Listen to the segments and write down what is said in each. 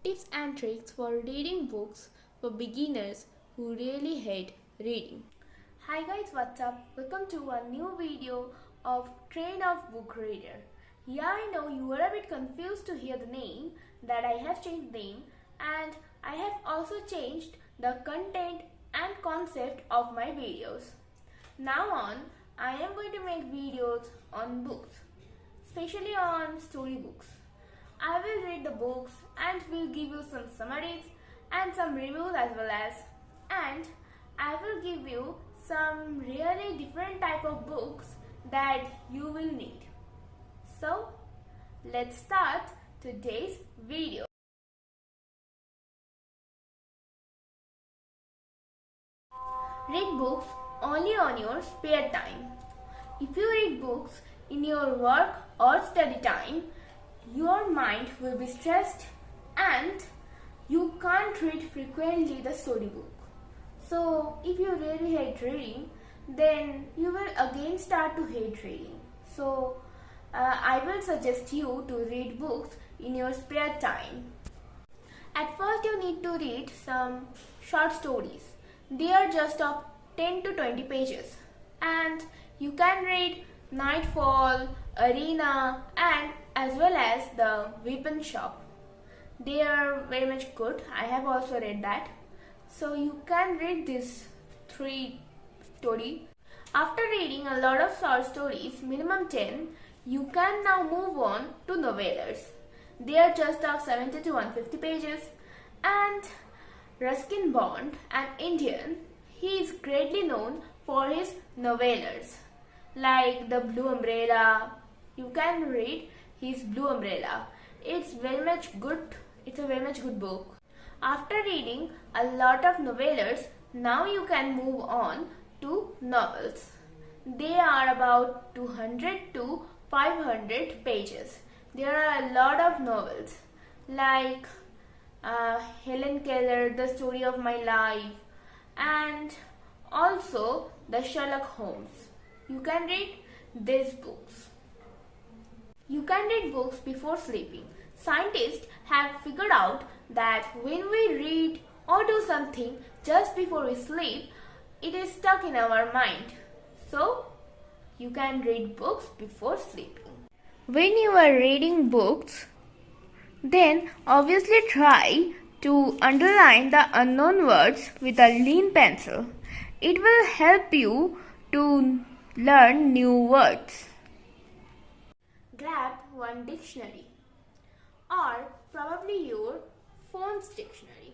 tips and tricks for reading books for beginners who really hate reading. Hi guys, what's up? Welcome to a new video of Train of Book Reader. Yeah, I know you were a bit confused to hear the name, that I have changed the name, and I have also changed the content and concept of my videos. Now on, I am going to make videos on books, especially on storybooks. I will read the books and will give you some summaries and some reviews as well as, and I will give you some really different type of books that you will need. So let's start today's video. Read books only on your spare time. If you read books in your work or study time, your mind will be stressed and you can't read frequently the storybook. So if you really hate reading, then you will again start to hate reading. So I will suggest you to read books in your spare time. At first you need to read some short stories. They are just of 10 to 20 pages and you can read Nightfall, Arena and as well as the Weapon Shop. They are very much good. I have also read that. So you can read these 3 stories. After reading a lot of short stories, minimum 10, you can now move on to novellas. They are just of 70 to 150 pages and Ruskin Bond, an Indian, he is greatly known for his novellas like The Blue Umbrella. You can read his Blue Umbrella. It's very much good. It's a very much good book. After reading a lot of novellas, now you can move on to novels. They are about 200 to 500 pages. There are a lot of novels like Helen Keller, The Story of My Life, and also the Sherlock Holmes. You can read these books. You can read books before sleeping. Scientists have figured out that when we read or do something just before we sleep, it is stuck in our mind. So, you can read books before sleeping. When you are reading books, then obviously try to underline the unknown words with a lean pencil. It will help you to learn new words. Grab one dictionary or probably your phone's dictionary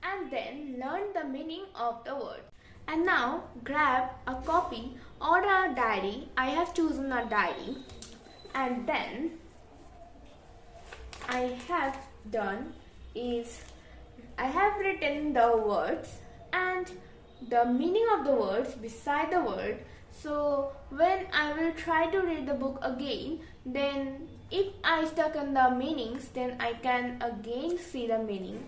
and then learn the meaning of the word. And now grab a copy or a diary. I have chosen a diary and then I have done is I have written the words and the meaning of the words beside the word. So when I will try to read the book again, then if I stuck in the meanings, then I can again see the meaning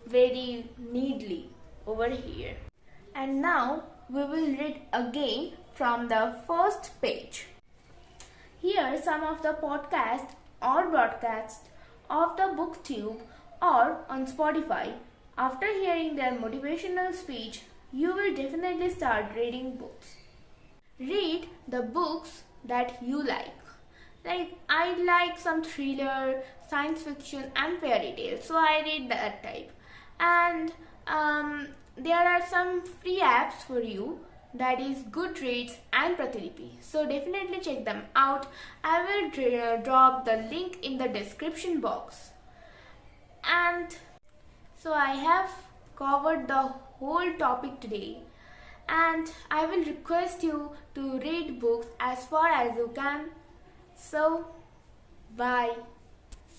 very neatly over here. And now we will read again from the first page. Here are some of the podcasts or broadcasts of the BookTube or on Spotify. After hearing their motivational speech, you will definitely start reading books. Read the books that you like. Like I like some thriller, science fiction and fairy tales, so I read that type. And there are some free apps for you, that is Goodreads and Pratilipi. So definitely check them out. I will drop the link in the description box. And so I have covered the whole topic today. And I will request you to read books as far as you can. So, bye.